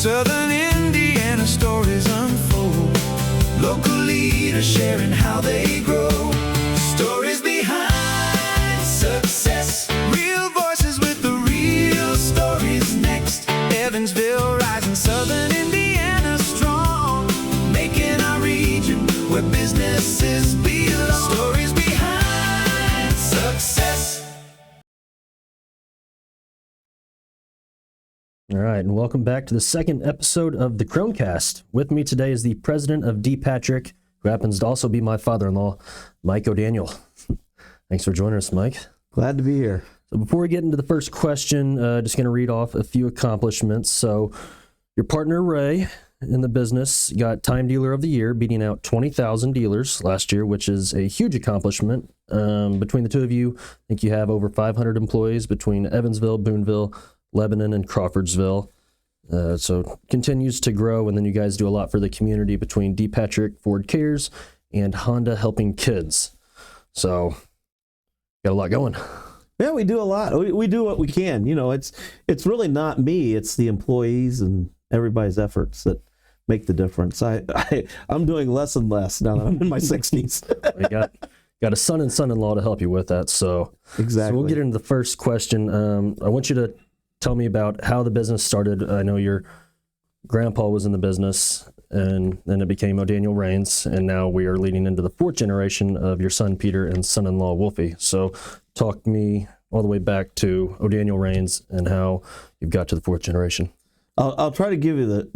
Southern Indiana stories unfold. Local leaders sharing how they grow. Stories behind success. Real voices with the real stories next. Evansville rising, Southern Indiana strong. Making our region where businesses belong. Stories behind success. All right, and welcome back to the second episode of the Krohn Cast. With me today is the president of Dpatrick, who happens to also be my father-in-law, Mike O'Daniel. Thanks for joining us, Mike. Glad to be here. So before we get into the first question, just going to read off a few accomplishments. So your partner, Ray, in the business, got Time Dealer of the Year, beating out 20,000 dealers last year, which is a huge accomplishment. Between the two of you, I think you have over 500 employees between Evansville, Boonville, Lebanon, and Crawfordsville. So continues to grow, and then you guys do a lot for the community between Dpatrick, Ford Cares, and Honda Helping Kids. So got a lot going. Yeah, we do a lot. We do what we can. You know, it's really not me. It's the employees and everybody's efforts that make the difference. I'm doing less and less now that I'm in my 60s. You got a son and son-in-law to help you with that. So exactly. So we'll get into the first question. I want you to tell me about how the business started. I know your grandpa was in the business, and then it became O'Daniel Rains, and now we are leading into the fourth generation of your son Peter and son-in-law Wolfie. So talk me all the way back to O'Daniel Rains and how you've got to the fourth generation. I'll try to give you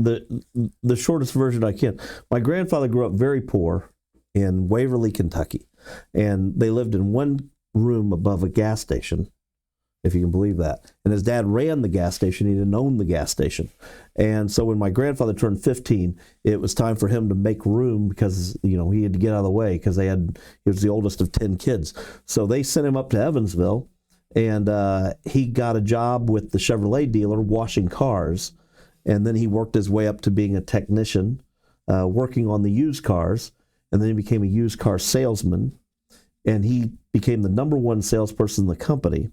the shortest version I can. My grandfather grew up very poor in Waverly, Kentucky, and they lived in one room above a gas station, if you can believe that. And his dad ran the gas station. He didn't own the gas station. And so when my grandfather turned 15, it was time for him to make room because, you know, he had to get out of the way because he was the oldest of 10 kids. So they sent him up to Evansville, and he got a job with the Chevrolet dealer washing cars. And then he worked his way up to being a technician, working on the used cars. And then he became a used car salesman. And he became the number one salesperson in the company.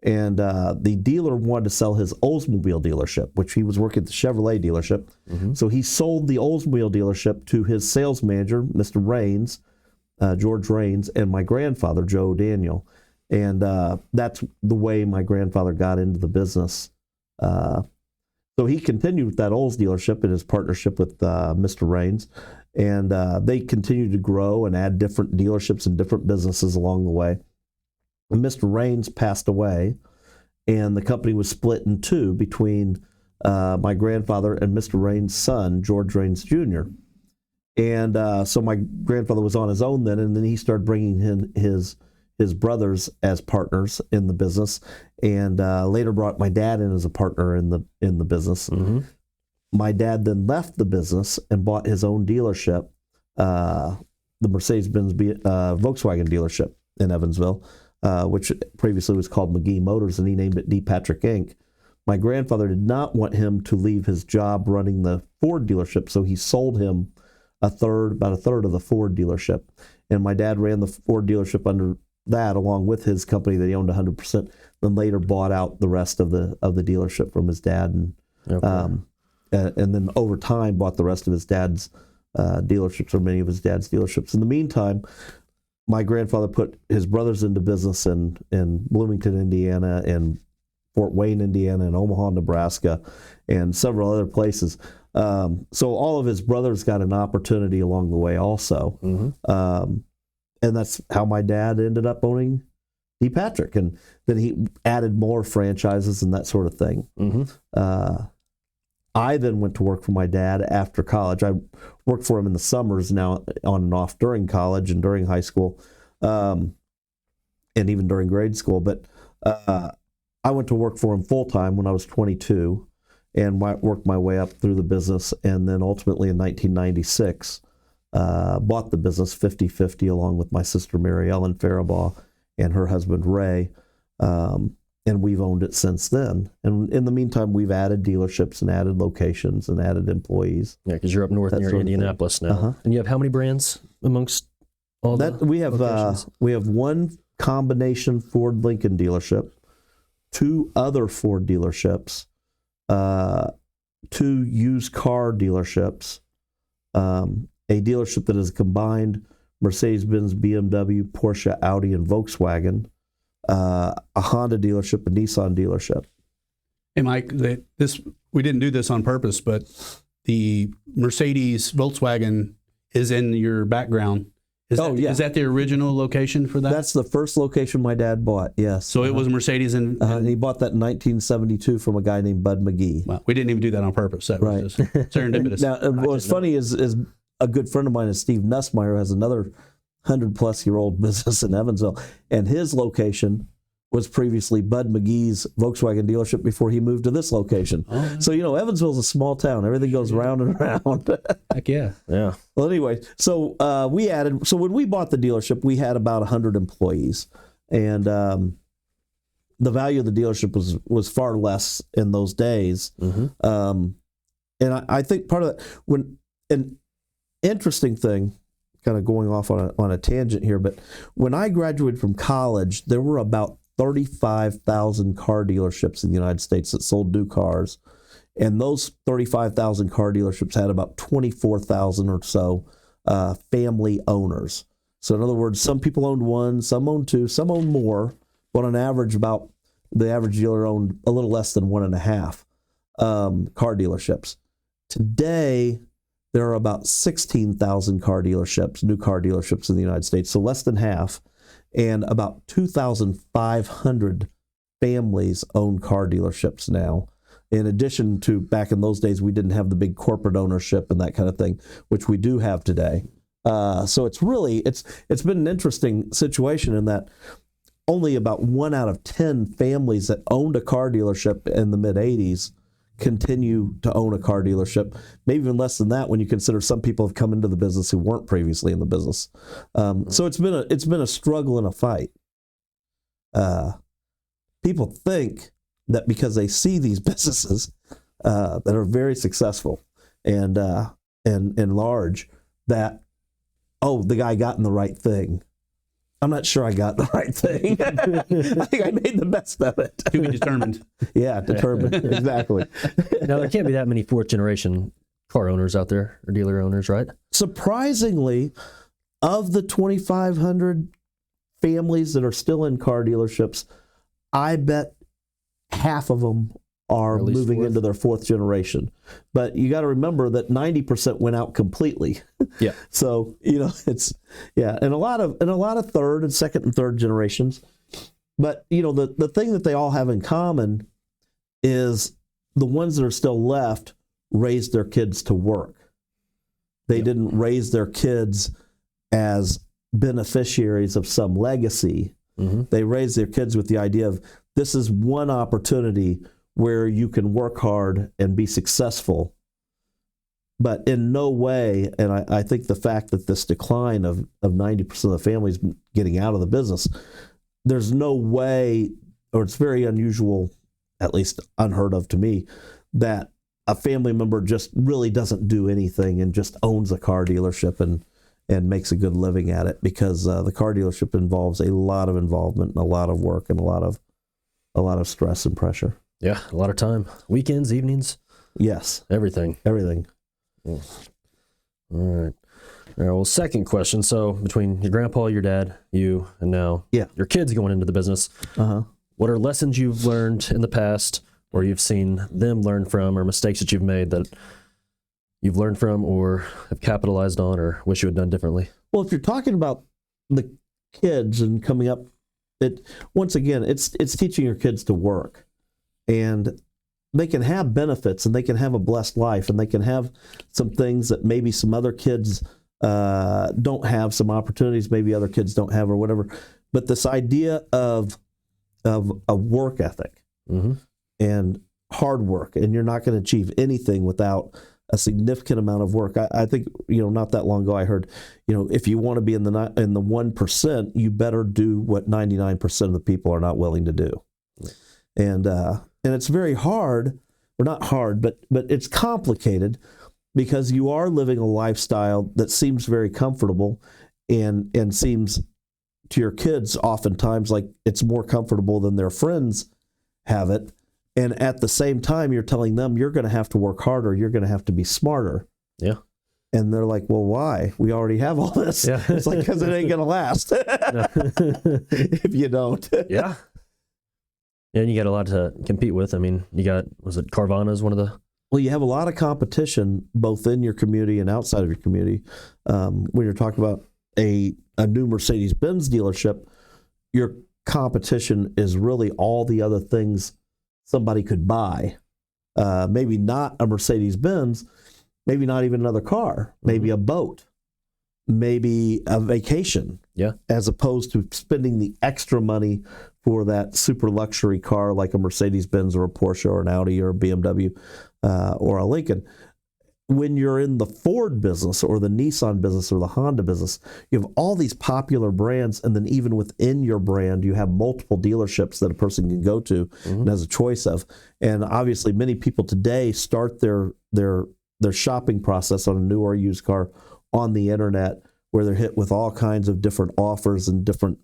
And the dealer wanted to sell his Oldsmobile dealership, which he was working at the Chevrolet dealership. Mm-hmm. So he sold the Oldsmobile dealership to his sales manager, Mr. Rains, George Rains, and my grandfather, Joe Daniel. And that's the way my grandfather got into the business. So he continued with that Olds dealership in his partnership with Mr. Rains. And they continued to grow and add different dealerships and different businesses along the way. And Mr. Rains passed away, and the company was split in two between my grandfather and Mr. Rains' son, George Rains Jr. And so my grandfather was on his own then, and then he started bringing in his brothers as partners in the business, and later brought my dad in as a partner in the business. Mm-hmm. My dad then left the business and bought his own dealership, the Mercedes-Benz Volkswagen dealership in Evansville, which previously was called McGee Motors, and he named it Dpatrick Inc. My grandfather did not want him to leave his job running the Ford dealership, so he sold him about a third of the Ford dealership. And my dad ran the Ford dealership under that, along with his company that he owned 100%, then later bought out the rest of the dealership from his dad, and okay. And then over time bought the rest of his dad's dealerships, or many of his dad's dealerships. In the meantime, my grandfather put his brothers into business in Bloomington, Indiana, and Fort Wayne, Indiana, and Omaha, Nebraska, and several other places. So all of his brothers got an opportunity along the way also. Mm-hmm. And that's how my dad ended up owning Dpatrick. And then he added more franchises and that sort of thing. Mm-hmm. I then went to work for my dad after college. I worked for him in the summers now on and off during college and during high school, and even during grade school. But I went to work for him full-time when I was 22 and worked my way up through the business, and then ultimately in 1996 bought the business 50-50 along with my sister Mary Ellen Faribaugh and her husband Ray. And we've owned it since then. And in the meantime, we've added dealerships and added locations and added employees. Yeah, because you're up north near Indianapolis now. Uh-huh. And you have how many brands amongst all that? We have one combination Ford Lincoln dealership, two other Ford dealerships, 2 used car dealerships, a dealership that is combined Mercedes-Benz, BMW, Porsche, Audi, and Volkswagen, a Honda dealership, a Nissan dealership. Hey, Mike, we didn't do this on purpose, but the Mercedes Volkswagen is in your background. Is that the original location for that? That's the first location my dad bought, yes. So it was Mercedes and he bought that in 1972 from a guy named Bud McGee. Well, we didn't even do that on purpose. That was just serendipitous. Now, what's funny is a good friend of mine is Steve Nussmeyer, has another 100-plus-year-old business in Evansville, and his location was previously Bud McGee's Volkswagen dealership before he moved to this location. Oh. So, Evansville's a small town. Everything goes round and round. Heck yeah. Yeah. Well, anyway, so when we bought the dealership, we had about 100 employees, and the value of the dealership was far less in those days. Mm-hmm. And I think part of that, an interesting thing, kind of going off on a tangent here, but when I graduated from college, there were about 35,000 car dealerships in the United States that sold new cars. And those 35,000 car dealerships had about 24,000 or so family owners. So in other words, some people owned 1, some owned 2, some owned more, but on average, the average dealer owned a little less than 1.5 car dealerships. Today, there are about 16,000 new car dealerships in the United States, so less than half, and about 2,500 families own car dealerships now. In addition to back in those days, we didn't have the big corporate ownership and that kind of thing, which we do have today. So it's been an interesting situation in that only about 1 out of 10 families that owned a car dealership in the mid-'80s continue to own a car dealership. Maybe even less than that when you consider some people have come into the business who weren't previously in the business. So it's been a struggle and a fight. People think that because they see these businesses that are very successful and large, that the guy got in the right thing. I'm not sure I got the right thing. I think I made the best of it. To be determined. Yeah, determined. Exactly. Now, there can't be that many fourth-generation car owners out there, or dealer owners, right? Surprisingly, of the 2,500 families that are still in car dealerships, I bet half of them are moving into their 4th generation. But you got to remember that 90% went out completely. Yeah. So, and a lot of 3rd and 2nd and 3rd generations. But, the thing that they all have in common is the ones that are still left raised their kids to work. They didn't raise their kids as beneficiaries of some legacy. Mm-hmm. They raised their kids with the idea of, this is one opportunity where you can work hard and be successful. But in no way, and I think the fact that this decline of 90% of the families getting out of the business, there's no way, or it's very unusual, at least unheard of to me, that a family member just really doesn't do anything and just owns a car dealership and makes a good living at it, because the car dealership involves a lot of involvement and a lot of work and a lot of stress and pressure. Yeah, a lot of time. Weekends, evenings. Yes. Everything. Yeah. All right. Well, second question. So between your grandpa, your dad, you, and now your kids going into the business, what are lessons you've learned in the past, or you've seen them learn from, or mistakes that you've made that you've learned from or have capitalized on or wish you had done differently? Well, if you're talking about the kids and coming up, once again, it's teaching your kids to work. And they can have benefits, and they can have a blessed life, and they can have some things that maybe some other kids don't have, some opportunities maybe other kids don't have, or whatever. But this idea of a work ethic and hard work, and you're not going to achieve anything without a significant amount of work. I think, not that long ago I heard, if you want to be in the 1%, you better do what 99% of the people are not willing to do. And it's very hard, or not hard, but it's complicated, because you are living a lifestyle that seems very comfortable and seems to your kids oftentimes like it's more comfortable than their friends have it. And at the same time, you're telling them you're going to have to work harder. You're going to have to be smarter. Yeah. And they're like, well, why? We already have all this. Yeah. It's like, because it ain't going to last if you don't. Yeah. And you got a lot to compete with. I mean, you got, was it Carvana is one of the... Well, you have a lot of competition both in your community and outside of your community. When you're talking about a new Mercedes-Benz dealership, your competition is really all the other things somebody could buy. Maybe not a Mercedes-Benz, maybe not even another car, maybe a boat, maybe a vacation. Yeah. As opposed to spending the extra money for that super luxury car like a Mercedes-Benz or a Porsche or an Audi or a BMW or a Lincoln. When you're in the Ford business or the Nissan business or the Honda business, you have all these popular brands, and then even within your brand, you have multiple dealerships that a person can go to and has a choice of. And obviously, many people today start their shopping process on a new or used car on the internet, where they're hit with all kinds of different offers and different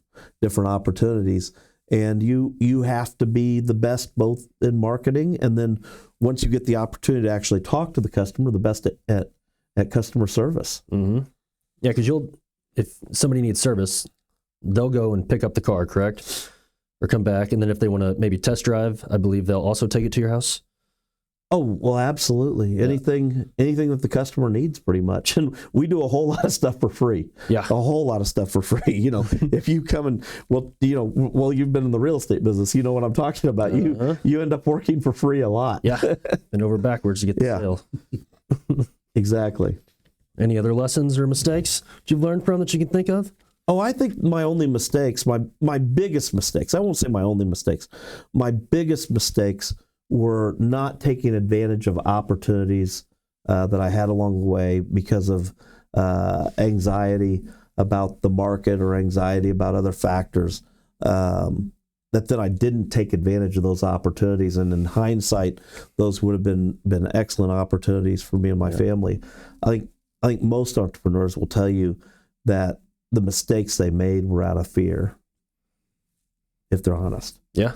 opportunities. And you have to be the best both in marketing, and then once you get the opportunity to actually talk to the customer, the best at customer service. Mm-hmm. Yeah, because if somebody needs service, they'll go and pick up the car, correct? Or come back, and then if they want to maybe test drive, I believe they'll also take it to your house. Oh, well, absolutely. Yeah. Anything that the customer needs, pretty much. And we do a whole lot of stuff for free. Yeah. A whole lot of stuff for free. If you come and, you've been in the real estate business, you know what I'm talking about. You end up working for free a lot. Yeah. And over backwards to get the sale. Exactly. Any other lessons or mistakes that you've learned from that you can think of? Oh, I think my only mistakes, my biggest mistakes, I won't say my only mistakes, my biggest mistakes were not taking advantage of opportunities that I had along the way because of anxiety about the market or anxiety about other factors, that then I didn't take advantage of those opportunities. And in hindsight, those would have been excellent opportunities for me and my family. I think most entrepreneurs will tell you that the mistakes they made were out of fear, if they're honest. Yeah.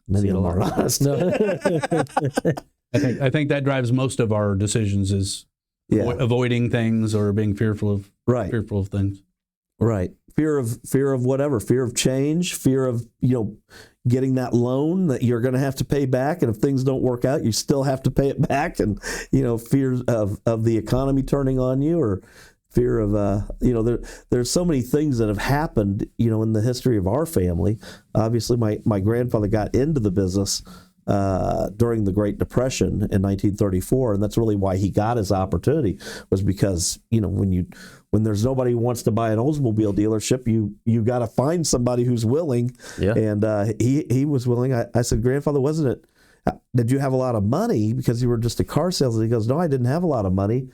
Many of them are honest. I think that drives most of our decisions is avoiding things or being fearful of things. Right. Fear of whatever. Fear of change. Fear of getting that loan that you're going to have to pay back, and if things don't work out, you still have to pay it back. And fear of the economy turning on you, or fear of there's so many things that have happened in the history of our family. Obviously, my grandfather got into the business during the Great Depression in 1934, and that's really why he got his opportunity, was because when there's nobody who wants to buy an Oldsmobile dealership, you got to find somebody who's willing. Yeah. And he was willing. I said, Grandfather, wasn't it? Did you have a lot of money because you were just a car salesman? He goes, no, I didn't have a lot of money.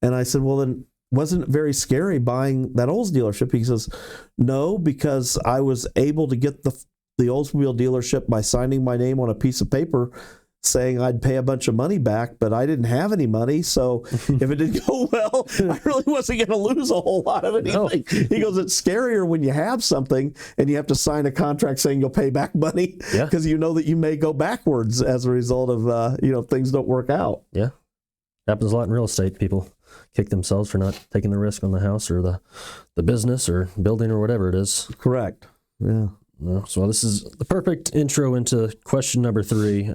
And I said, well, then wasn't it very scary buying that Olds dealership? He says, no, because I was able to get the Oldsmobile dealership by signing my name on a piece of paper saying I'd pay a bunch of money back, but I didn't have any money. So if it didn't go well, I really wasn't going to lose a whole lot of anything. No. He goes, it's scarier when you have something and you have to sign a contract saying you'll pay back money, because you know that you may go backwards as a result of, if things don't work out. Yeah. Happens a lot in real estate. People kick themselves for not taking the risk on the house or the business or building or whatever it is. Correct. Yeah. So this is the perfect intro into question number 3,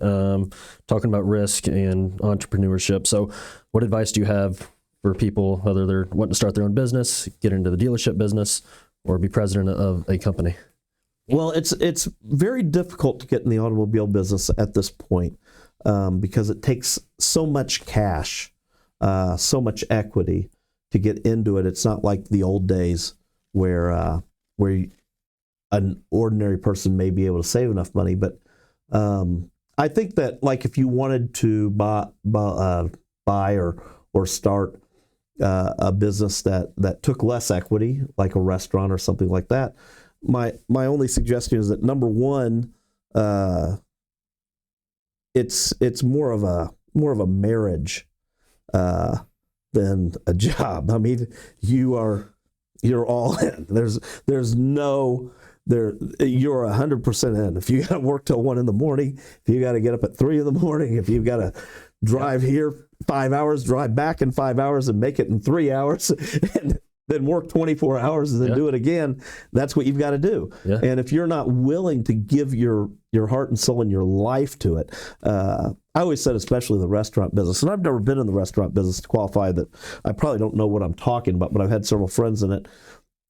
talking about risk and entrepreneurship. So what advice do you have for people, whether they're wanting to start their own business, get into the dealership business, or be president of a company? Well, it's very difficult to get in the automobile business at this point, because it takes so much cash, so much equity to get into it. It's not like the old days where an ordinary person may be able to save enough money. But I think that, like, if you wanted to buy or start a business that took less equity, like a restaurant or something like that, my only suggestion is that, number one, it's more of a marriage than a job. I mean, you're all in. There's no you're 100% in. If you got to work till 1 a.m, if you got to get up at 3 a.m, if you've got to drive here 5 hours, drive back in 5 hours, and make it in 3 hours, and then work 24 hours and then do it again, that's what you've got to do. Yeah. And if you're not willing to give your heart and soul and your life to it, I always said, especially the restaurant business, and I've never been in the restaurant business to qualify that I probably don't know what I'm talking about, but I've had several friends in it.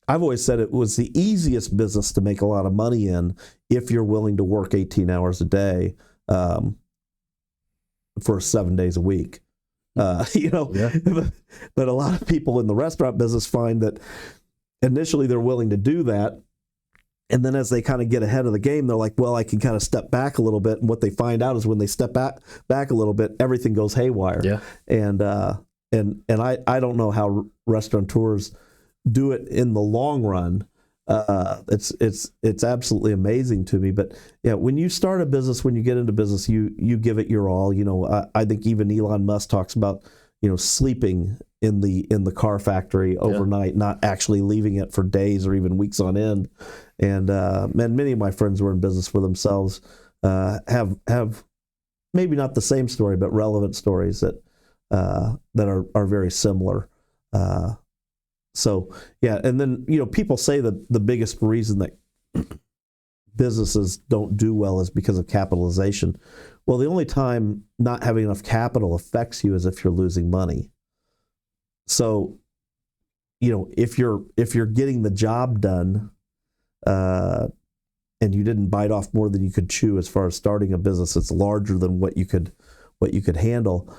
I've always said it was the easiest business to make a lot of money in if you're willing to work 18 hours a day for 7 days a week. But a lot of people in the restaurant business find that initially they're willing to do that, and then as they kind of get ahead of the game, they're like, well, I can kind of step back a little bit, and what they find out is when they step back a little bit, everything goes haywire. Yeah. And I don't know how restaurateurs do it in the long run. It's absolutely amazing to me. But yeah, when you start a business, when you get into business, you give it your all. I think even Elon Musk talks about sleeping in the car factory overnight, not actually leaving it for days or even weeks on end. And many of my friends who are in business for themselves have maybe not the same story, but relevant stories that are very similar. So yeah, and then people say that the biggest reason that businesses don't do well is because of capitalization. Well, the only time not having enough capital affects you is if you're losing money. So, if you're getting the job done, and you didn't bite off more than you could chew as far as starting a business that's larger than what you could handle.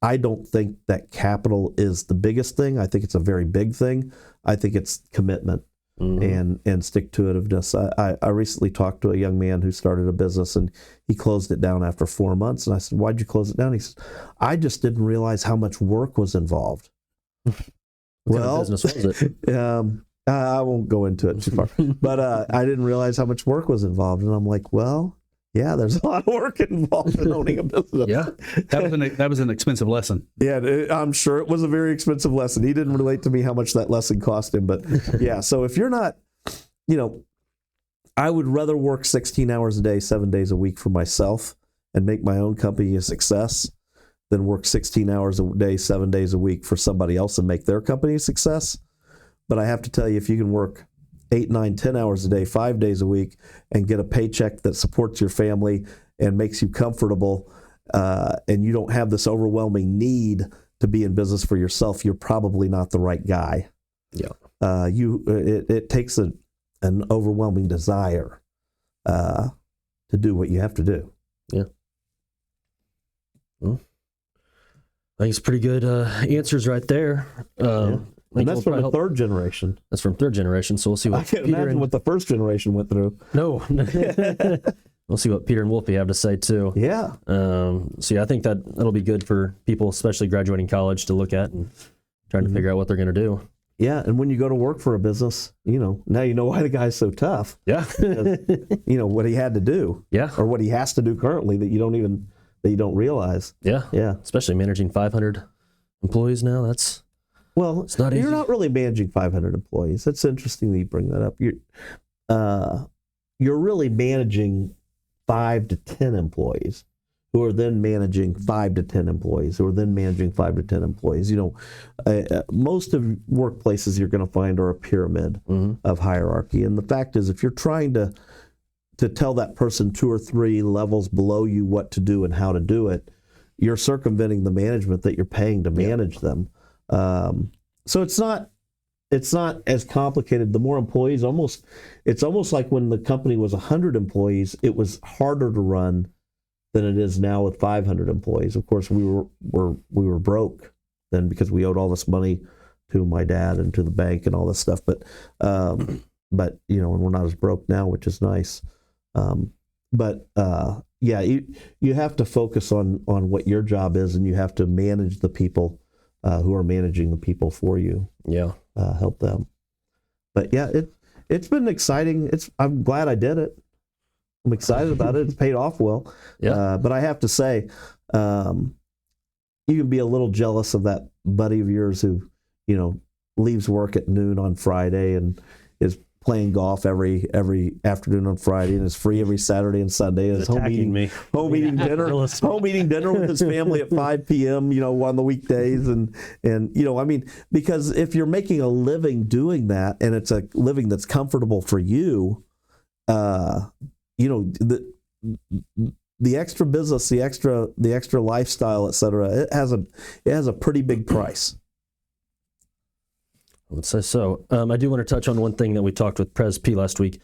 I don't think that capital is the biggest thing. I think it's a very big thing. I think it's commitment and stick-to-itiveness. I recently talked to a young man who started a business, and he closed it down after 4 months. And I said, why'd you close it down? He said, I just didn't realize how much work was involved. What kind of business was it? I won't go into it too far. But I didn't realize how much work was involved. And I'm like, well, yeah, there's a lot of work involved in owning a business. Yeah, that was an expensive lesson. Yeah, I'm sure it was a very expensive lesson. He didn't relate to me how much that lesson cost him, but yeah. So if you're not, I would rather work 16 hours a day, 7 days a week for myself and make my own company a success than work 16 hours a day, 7 days a week for somebody else and make their company a success. But I have to tell you, if you can work 8, 9, 10 hours a day, 5 days a week, and get a paycheck that supports your family and makes you comfortable, and you don't have this overwhelming need to be in business for yourself, you're probably not the right guy. Yeah. It takes an overwhelming desire to do what you have to do. Yeah. Well, I think it's pretty good answers right there. And that's from the third generation. That's from third generation. So we'll see what I can't imagine what the first generation went through. No. We'll see what Peter and Wolfie have to say too. Yeah. So yeah, I think that'll be good for people, especially graduating college, to look at and trying to figure out what they're going to do. Yeah, and when you go to work for a business, now you know why the guy's so tough. Yeah. What he had to do. Yeah. Or what he has to do currently that you don't realize. Yeah. Yeah. Especially managing 500 employees now. Well, it's not easy. You're not really managing 500 employees. That's interesting that you bring that up. You're really managing 5 to 10 employees who are then managing 5 to 10 employees who are then managing 5 to 10 employees. Most of workplaces you're going to find are a pyramid of hierarchy. And the fact is, if you're trying to tell that person 2 or 3 levels below you what to do and how to do it, you're circumventing the management that you're paying to manage them. So it's not as complicated. The more employees, it's almost like when the company was 100 employees, it was harder to run than it is now with 500 employees. Of course, we were broke then because we owed all this money to my dad and to the bank and all this stuff. But and we're not as broke now, which is nice. Yeah, you have to focus on what your job is, and you have to manage the people who are managing the people for you. Yeah. Help them. But yeah, it's been exciting. I'm glad I did it. I'm excited about it. It's paid off well. Yeah. But I have to say, you can be a little jealous of that buddy of yours who, leaves work at noon on Friday and is playing golf every afternoon on Friday, and is free every Saturday and Sunday. And is home eating dinner with his family at 5 p.m. On the weekdays, and because if you're making a living doing that, and it's a living that's comfortable for you, the extra business, the extra lifestyle, etc. It has a pretty big price. I would say so. I do want to touch on one thing that we talked with Pres P last week.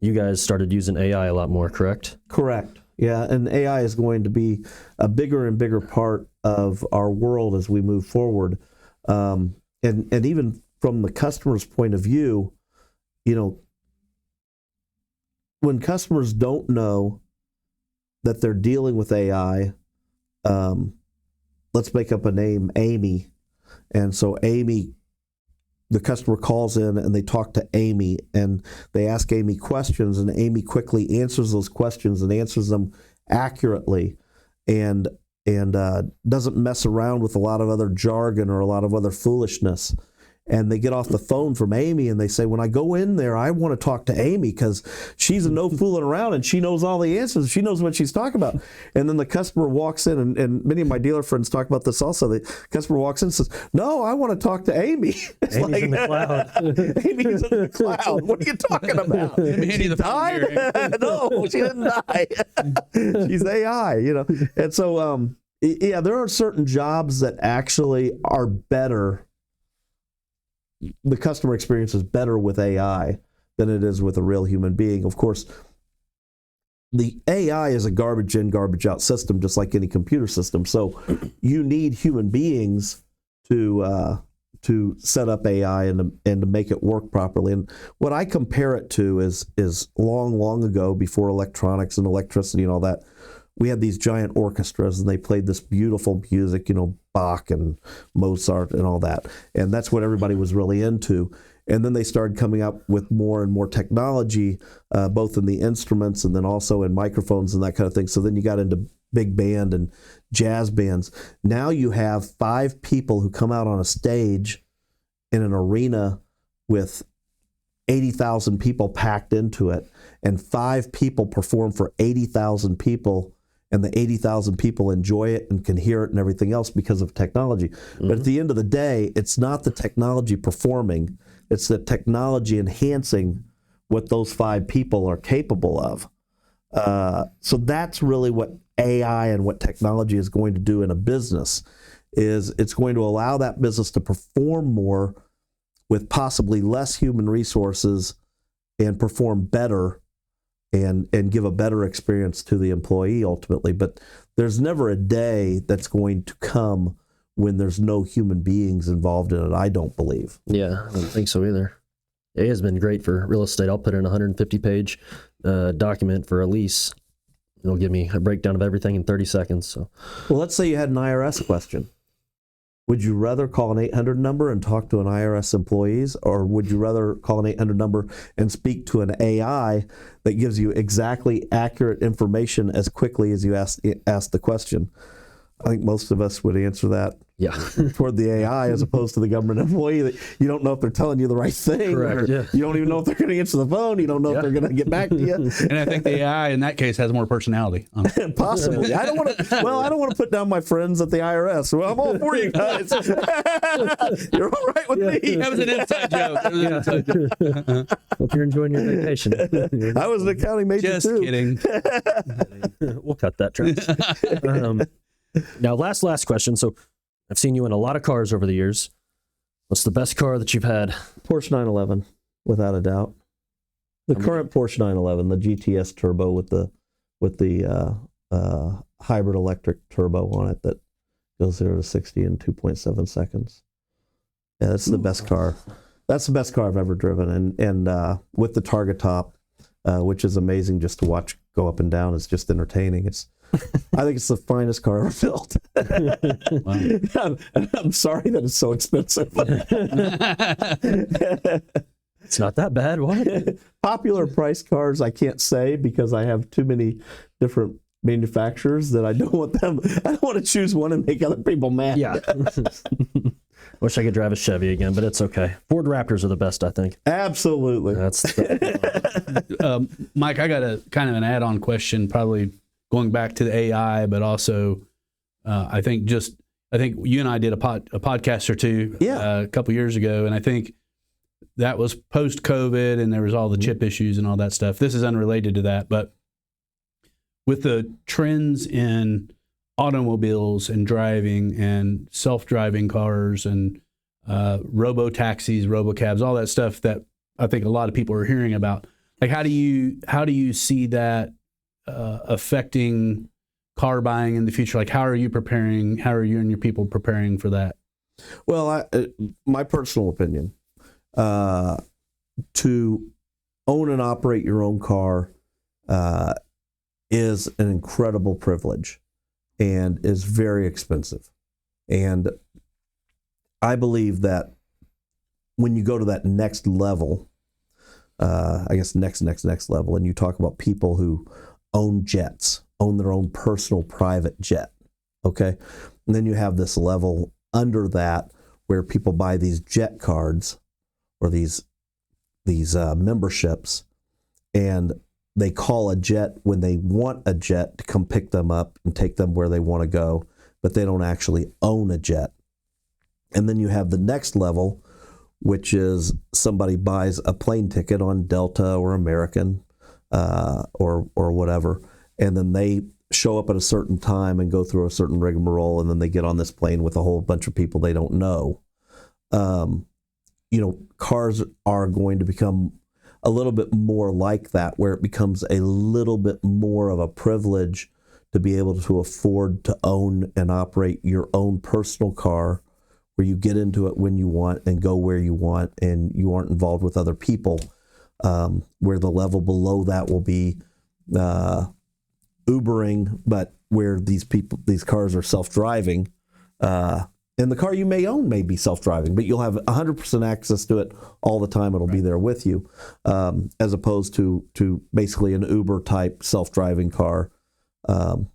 You guys started using AI a lot more, correct? Correct. Yeah, and AI is going to be a bigger and bigger part of our world as we move forward. And even from the customer's point of view, when customers don't know that they're dealing with AI, let's make up a name, Amy. And so Amy, the customer calls in and they talk to Amy and they ask Amy questions, and Amy quickly answers those questions and answers them accurately and doesn't mess around with a lot of other jargon or a lot of other foolishness. And they get off the phone from Amy and they say, when I go in there, I want to talk to Amy because she's a no fooling around and she knows all the answers. She knows what she's talking about. And then the customer walks in, and many of my dealer friends talk about this also. The customer walks in and says, no, I want to talk to Amy. It's Amy's in the cloud. Amy's in the cloud. What are you talking about? She died? No, she didn't die. She's AI, And so, there are certain jobs that actually are better. The customer experience is better with AI than it is with a real human being. Of course, the AI is a garbage in, garbage out system, just like any computer system. So you need human beings to set up AI and to make it work properly. And what I compare it to is long ago, before electronics and electricity and all that, we had these giant orchestras and they played this beautiful music, Bach and Mozart and all that. And that's what everybody was really into. And then they started coming up with more and more technology, both in the instruments and then also in microphones and that kind of thing. So then you got into big band and jazz bands. Now you have 5 people who come out on a stage in an arena with 80,000 people packed into it, and 5 people perform for 80,000 people. And the 80,000 people enjoy it and can hear it and everything else because of technology. Mm-hmm. But at the end of the day, it's not the technology performing, it's the technology enhancing what those 5 people are capable of. So that's really what AI and what technology is going to do in a business, is it's going to allow that business to perform more with possibly less human resources and perform better and give a better experience to the employee ultimately. But there's never a day that's going to come when there's no human beings involved in it, I don't believe. Yeah, I don't think so either. AI has been great for real estate. I'll put in a 150-page document for a lease. It'll give me a breakdown of everything in 30 seconds. So, well, let's say you had an IRS question. Would you rather call an 800 number and talk to an IRS employees, or would you rather call an 800 number and speak to an AI that gives you exactly accurate information as quickly as you ask the question? I think most of us would answer that toward the AI as opposed to the government employee that you don't know if they're telling you the right thing. Correct, or you don't even know if they're going to answer the phone. You don't know if they're going to get back to you. And I think the AI in that case has more personality. Possibly. I don't want to put down my friends at the IRS. Well, I'm all for you guys. You're all right with me. That was an inside joke. Hope you're enjoying your vacation. I was an accounting major Just too. kidding. We'll cut that, Travis. Now, last question. So I've seen you in a lot of cars over the years. What's the best car that you've had? Porsche 911, without a doubt. The current Porsche 911, the GTS turbo with the hybrid electric turbo on it that goes 0 to 60 in 2.7 seconds. Yeah, that's the best car. That's the best car I've ever driven, and with the target top, which is amazing just to watch go up and down. It's just entertaining. I think it's the finest car ever built. I'm sorry that it's so expensive. It's not that bad. What? Popular price cars, I can't say because I have too many different manufacturers that I don't want to choose one and make other people mad. Yeah. Wish I could drive a Chevy again, but it's okay. Ford Raptors are the best, I think. Absolutely. That's Mike, I got a kind of an add-on question, probably going back to the AI, but also I think you and I did a podcast or two a couple years ago, and I think that was post-COVID, and there was all the chip issues and all that stuff. This is unrelated to that, but with the trends in automobiles and driving and self-driving cars and robo-taxis, robo-cabs, all that stuff that I think a lot of people are hearing about. Like, how do you see that affecting car buying in the future? Like, how are you preparing? How are you and your people preparing for that? Well, my personal opinion, to own and operate your own car is an incredible privilege and is very expensive. And I believe that when you go to that next level, I guess next level, and you talk about people who own jets, own their own personal private jet, okay? And then you have this level under that where people buy these jet cards or these memberships, and they call a jet when they want a jet to come pick them up and take them where they want to go, but they don't actually own a jet. And then you have the next level, which is somebody buys a plane ticket on Delta or American or whatever, and then they show up at a certain time and go through a certain rigmarole, and then they get on this plane with a whole bunch of people they don't know. Cars are going to become a little bit more like that, where it becomes a little bit more of a privilege to be able to afford to own and operate your own personal car, where you get into it when you want and go where you want, and you aren't involved with other people. Where the level below that will be Ubering, but where these cars are self-driving. And the car you may own may be self-driving, but you'll have 100% access to it all the time. It'll be there with you, as opposed to basically an Uber-type self-driving car,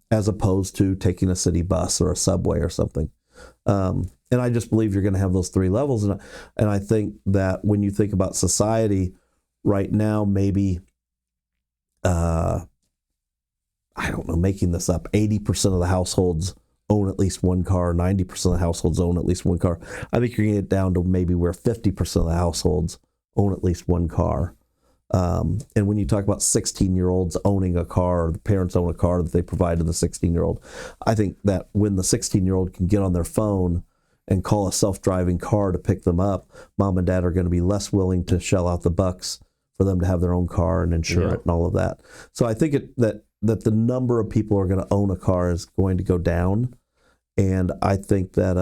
as opposed to taking a city bus or a subway or something. And I just believe you're going to have those three levels. And I think that when you think about society right now, maybe, I don't know, making this up, 80% of the households own at least one car, 90% of the households own at least one car. I think you're going to get down to maybe where 50% of the households own at least one car. And when you talk about 16-year-olds owning a car, or the parents own a car that they provide to the 16-year-old, I think that when the 16-year-old can get on their phone and call a self-driving car to pick them up, mom and dad are going to be less willing to shell out the bucks for them to have their own car and insure it and all of that. So I think that the number of people who are going to own a car is going to go down, and I think that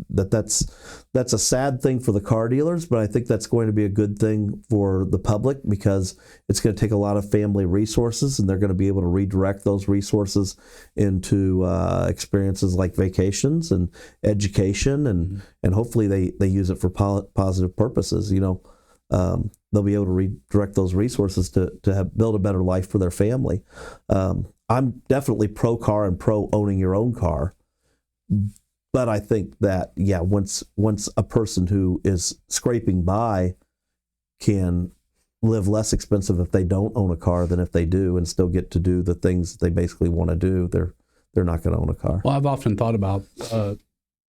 that's a sad thing for the car dealers, but I think that's going to be a good thing for the public, because it's going to take a lot of family resources, and they're going to be able to redirect those resources into experiences like vacations and education, and hopefully they use it for positive purposes. They'll be able to redirect those resources to build a better life for their family. I'm definitely pro car and pro owning your own car. But I think that, once a person who is scraping by can live less expensive if they don't own a car than if they do, and still get to do the things that they basically want to do, they're not going to own a car. Well, I've often thought about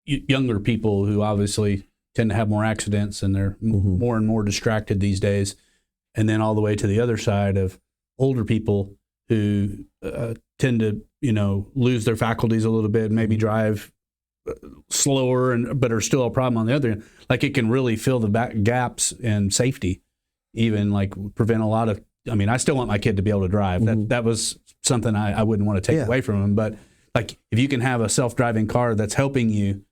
younger people who obviously tend to have more accidents, and they're more and more distracted these days. And then all the way to the other side of older people who tend to, lose their faculties a little bit, maybe drive slower, but are still a problem on the other end. Like, it can really fill the back gaps in safety, even like prevent a lot of, I still want my kid to be able to drive. That was something I wouldn't want to take away from him. But like, if you can have a self-driving car that's helping you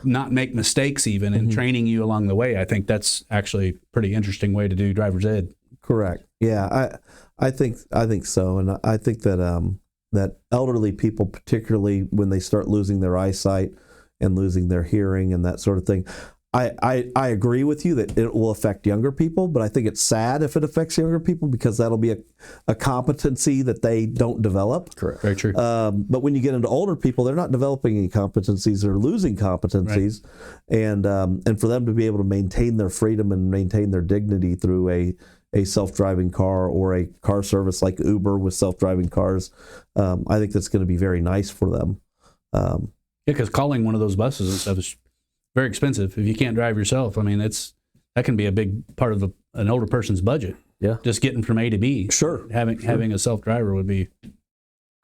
not make mistakes even, and training you along the way, I think that's actually a pretty interesting way to do driver's ed. Correct. Yeah, I think so, and I think that that elderly people, particularly when they start losing their eyesight and losing their hearing and that sort of thing, I agree with you that it will affect younger people, but I think it's sad if it affects younger people because that'll be a competency that they don't develop. Correct. Very true. But when you get into older people, they're not developing any competencies; they're losing competencies, right. And for them to be able to maintain their freedom and maintain their dignity through a self-driving car or a car service like Uber with self-driving cars, I think that's going to be very nice for them. Yeah, because calling one of those buses and stuff is very expensive. If you can't drive yourself, I mean, that can be a big part of an older person's budget. Yeah, just getting from A to B. Sure. Having a self-driver would be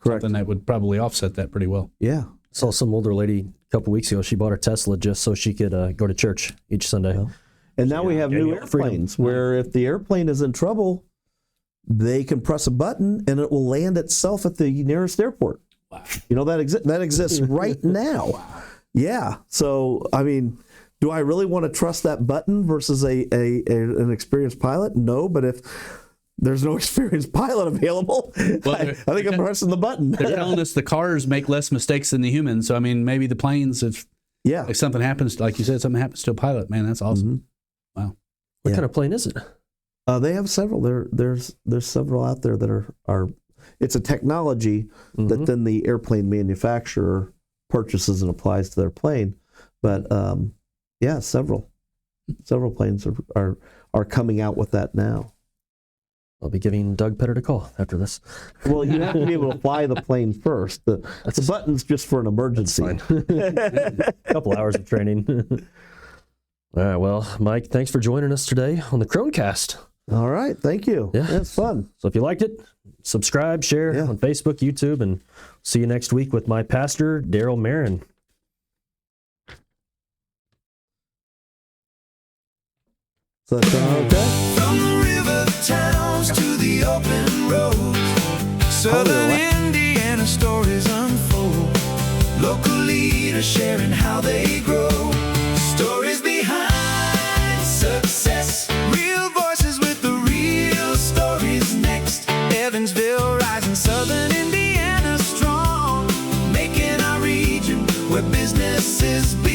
correct. Something that would probably offset that pretty well. Yeah. Saw some older lady a couple weeks ago. She bought her Tesla just so she could go to church each Sunday. Yeah. And now we have new airplanes where if the airplane is in trouble, they can press a button and it will land itself at the nearest airport. Wow. You know, that exists right now. Wow. Yeah. So, I mean, do I really want to trust that button versus an experienced pilot? No, but if there's no experienced pilot available, well, I think I'm pressing the button. They're telling us the cars make less mistakes than the humans. So, I mean, maybe the planes, if something happens, like you said, something happens to a pilot, man, that's awesome. Mm-hmm. Wow. What kind of plane is it? They have several. There's several out there that are it's a technology that then the airplane manufacturer purchases and applies to their plane. But several planes are coming out with that now. I'll be giving Doug Pettit a call after this. Well, you have to be able to fly the plane first. The button's just for an emergency. A couple hours of training. All right, well, Mike, thanks for joining us today on the Krohn Cast. All right, thank you. Yeah, it's fun. So if you liked it, subscribe, share on Facebook, YouTube, and see you next week with my pastor, Daryl Marin. So that's okay? From the river towns to the open roads, Southern Indiana stories unfold. Local leaders sharing how they grow. Stories behind success. Real voices with the real stories next. Evansville rising, Southern Indiana strong. Making our region where business is big.